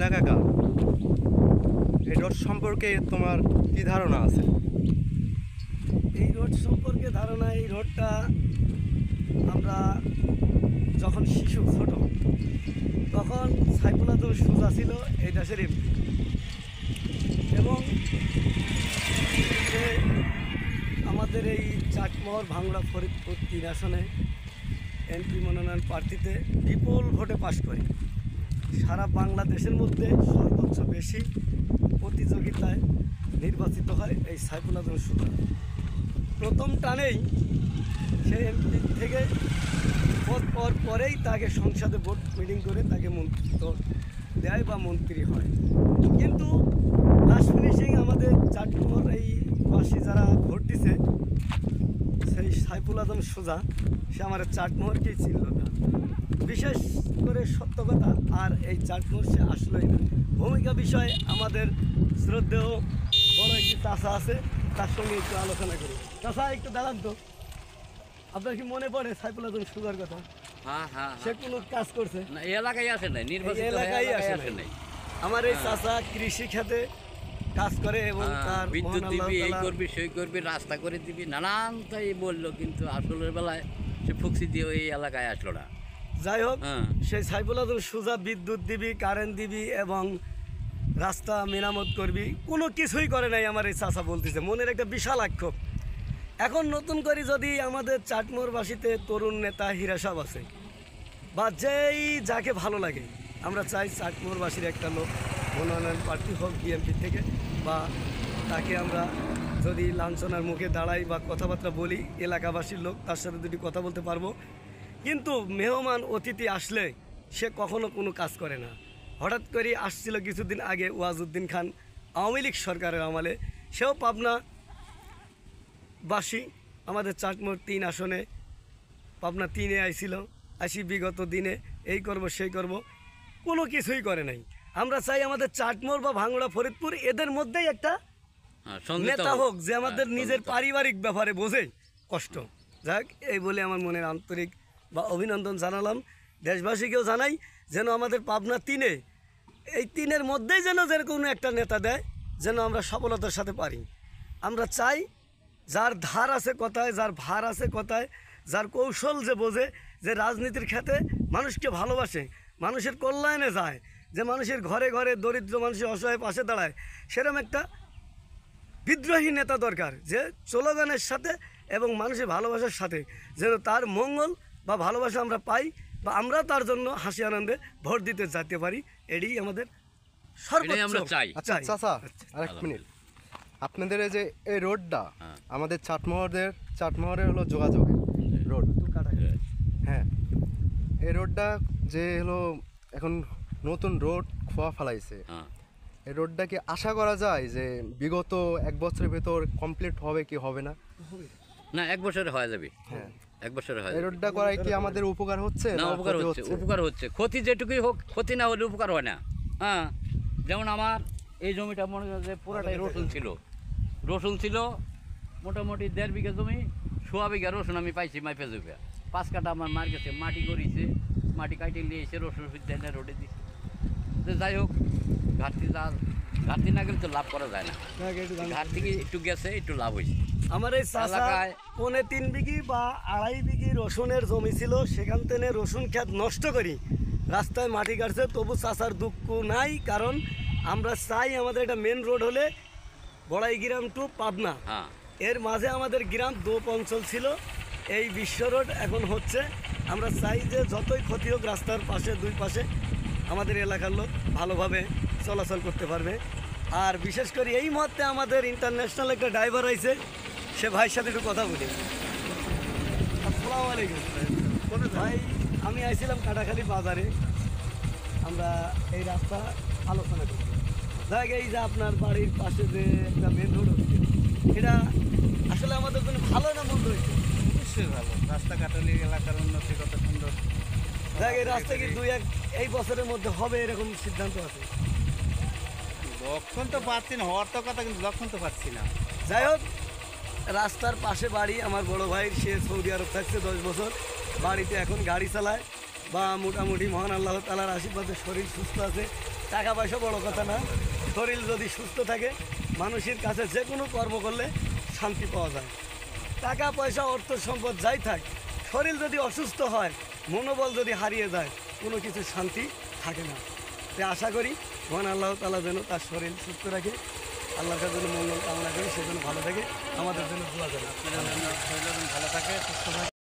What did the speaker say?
না কাকা, এই রোড সম্পর্কে তোমার কি ধারণা আছে? এই রোড সম্পর্কে ধারণা, এই রোডটা আমরা যখন শিশু ছোট তখন সাইফুল্লাহ সুজা ছিল এই দেশের এমপি, এবং সে আমাদের এই চাটমোহর ভাঙড়া ফরিদপুর 3 আসনে এমপি মনোনয়ন প্রার্থীতে বিপুল ভোটে পাশ করে সারা বাংলাদেশের মধ্যে সর্বোচ্চ বেশি প্রতিযোগিতায় নির্বাচিত হয় এই সাইফুল্লাহ সুজা। প্রথম টানেই সে এমপি থেকে পদ পাওয়ার পরেই তাকে সংসদে ভোট মিটিং করে তাকে মন্ত্রিত্ব দেয় বা মন্ত্রী হয়। কিন্তু লাস্ট ফিনিশিং আমাদের চাটমোহর এই বাসী যারা ভোট দিছে, সেই সাইফুল আজম সুজা সে আমার চাটমোহরকেই চিনল না। বিশেষ করে সত্য কথা, আর এই চাটমোহর সে আসলোই না। ভূমিকা বিষয়ে আমাদের শ্রদ্ধেয় বড় একটি চাষা আছে, তার সঙ্গে একটু আলোচনা করি। চাষা একটু দাঁড়ান তো, আপনার কি মনে পড়ে সাইফুল আজম সুজার কথা? সে কোনো কাজ করছে না, এই এলাকায় আসে নাই, নির্বাচিত এলাকায় আসে নাই। আমার এই চাষা কৃষি খাতে কাজ করে এবং তার বিদ্যুৎ মহান দিবি, আল্লাহ এই তাআলা করবি, সেই করবি, রাস্তা করে দিবি, নানান তাই বললো, কিন্তু আসলের বেলায় সে ফুকসি দিয়ে ওই এলাকায় আসলো না। যাই হোক, হ্যাঁ। সেই সাইফুল আজম সুজা বিদ্যুৎ দিবি, কারেন্ট দিবি এবং রাস্তা মেরামত করবি, কোনো কিছুই করে নাই আমার এই চাষা বলতেছে। মনের একটা বিশাল আক্ষেপ। এখন নতুন করে যদি আমাদের চাটমোহরবাসীতে তরুণ নেতা হীরা সাহেব আছে বা যেই যাকে ভালো লাগে, আমরা চাই চাটমোহরবাসীর একটা লোক মনোনয়ন প্রার্থী হোক বিএনপি থেকে, বা তাকে আমরা যদি লাঞ্ছনার মুখে দাঁড়াই বা কথাবার্তা বলি, এলাকাবাসীর লোক তার সাথে দুটি কথা বলতে পারবো। কিন্তু মেহমান অতিথি আসলে সে কখনো কোনো কাজ করে না। হঠাৎ করে আসছিল কিছুদিন আগে ওয়াজউদ্দিন খান আওয়ামী লীগ সরকারের আমলে, সেও পাবনা বাসী আমাদের চাটমোহর 3 আসনে পাবনা 3-এ আইছিল, আসি বিগত দিনে এই করব সেই করব, কোনো কিছুই করে নাই। আমরা চাই আমাদের চাটমোহর বা ভাঙড়া ফরিদপুর এদের মধ্যেই একটা নেতা হোক যে আমাদের নিজের পারিবারিক ব্যাপারে বোঝে কষ্ট। যাক, এই বলে আমার মনের আন্তরিক বা অভিনন্দন জানালাম। দেশবাসীকেও জানাই যেন আমাদের পাবনা 3-এ এই 3-এর মধ্যেই যেন কোনো একটা নেতা দেয়, যেন আমরা সফলতার সাথে পারি। আমরা চাই যার ধার আছে কথায়, যার ভার আছে কথায়, যার কৌশল যে বোঝে, যে রাজনীতির ক্ষেত্রে মানুষকে ভালোবাসে, মানুষের কল্যাণে যায়, যে মানুষের ঘরে ঘরে দরিদ্র মানুষের অসহায় পাশে দাঁড়ায়, সেরকম একটা বিদ্রোহী নেতা দরকার, যে স্লোগানের সাথে এবং মানুষের ভালোবাসার সাথে যেন তার মঙ্গল বা ভালোবাসা আমরা পাই, বা আমরা তার জন্য হাসি আনন্দে ভোট দিতে যেতে পারি। এটাই আমাদের সর্বোচ্চ আমরা চাই। আচ্ছা চাচা, আরেক মিনিট, আপনাদের এই যে এই রোডটা আমাদের চাটমোহরের হলো যোগাযোগের রোড। হ্যাঁ, এই রোডটা যে হলো এখন নতুন রোড খোয়া ফেলাইছে, এই রোডটা কি আশা করা যায় যে বিগত 1 বছরের ভেতর কমপ্লিট হবে কি হবে না? না, 1 বছরে হয়ে যাবে। হ্যাঁ, 1 বছরে হয়। এই রোডটা করায় কি আমাদের উপকার হচ্ছে না, উপকার হচ্ছে, উপকার হচ্ছে। ক্ষতি যেটুকুই হোক, ক্ষতি না হলে উপকার হয় না। হ্যাঁ, যেমন আমার এই জমিটা মনে করেন যে পুরাটাই রসুন ছিল মোটামুটি 1.5 বিঘা জমি, 1.5 বিঘা রসুন আমি পাইছি মাইপে জমি। 5 কাঠা আমার মার গেছে, মাটি করিছে, মাটি কাটে নিয়ে এসে রসুন সুদ্ধা রোডে দিচ্ছে। তো যাই হোক, ঘাটতি না গেলে তো লাভ করা যায় না। ঘাটতি একটু গেছে, একটু লাভ হয়েছে। আমার এই এলাকায় 3.25 বিঘি বা 2.5 বিঘি রসুনের জমি ছিল, সেখান থেকে রসুন ক্ষেত নষ্ট করি রাস্তায় মাটি কাটছে, তবু চাষার দুঃখ নাই। কারণ আমরা চাই আমাদের একটা মেন রোড হলে বড়াইগ্রাম টু পাবনা, এর মাঝে আমাদের গ্রাম দোপ অঞ্চল ছিল, এই বিশ্ব রোড এখন হচ্ছে। আমরা চাই যে যতই ক্ষতি হোক রাস্তার পাশে 2 পাশে আমাদের এলাকার লোক ভালোভাবে চলাচল করতে পারবে। আর বিশেষ করে এই মুহূর্তে আমাদের ইন্টারন্যাশনাল একটা ড্রাইভার আইছে, সে ভাইয়ের সাথে একটু কথা বলি। আসসালামু আলাইকুম ভাই, আমি আইছিলাম কাটাখালী বাজারে, আমরা এই রাস্তা আলোচনা করি। দেখ, এই যে আপনার বাড়ির পাশে যে একটা মেন রোড হচ্ছে, এটা আসলে আমাদের জন্য ভালো না মন্দ হয়েছে? অবশ্যই ভালো। রাস্তা কাটালি এলাকার উন্নতি কত সুন্দর। দেখ, এই রাস্তা কি এই বছরের মধ্যে হবে এরকম সিদ্ধান্ত আছে? লক্ষণ তো পাচ্ছি না, হওয়ার তো কথা, কিন্তু লক্ষণ তো পাচ্ছি না। যাই হোক, রাস্তার পাশে বাড়ি আমার বড় ভাই, সে সৌদি আরব থাকছে 10 বছর, বাড়িতে এখন গাড়ি চালায় বা মোটামুটি মহান আল্লাহ তাআলার আশীর্বাদে শরীর সুস্থ আছে। টাকা পয়সা বড় কথা না, শরীর যদি সুস্থ থাকে মানুষের কাছে যে কোনো কর্ম করলে শান্তি পাওয়া যায়। টাকা পয়সা অর্থ সম্পদ যাই থাক, শরীর যদি অসুস্থ হয়, মনোবল যদি হারিয়ে যায়, কোনো কিছু শান্তি থাকে না। তাই আশা করি মহান আল্লাহ তাআলা যেন তার শরীর সুস্থ রাখে, আল্লাহর কাছে যেন মঙ্গল কামনা করি, সেজন্য ভালো থাকে, আমাদের জন্য দোয়া করে। আপনাদের জন্য শরীর ভালো থাকে, সুস্থ থাকে।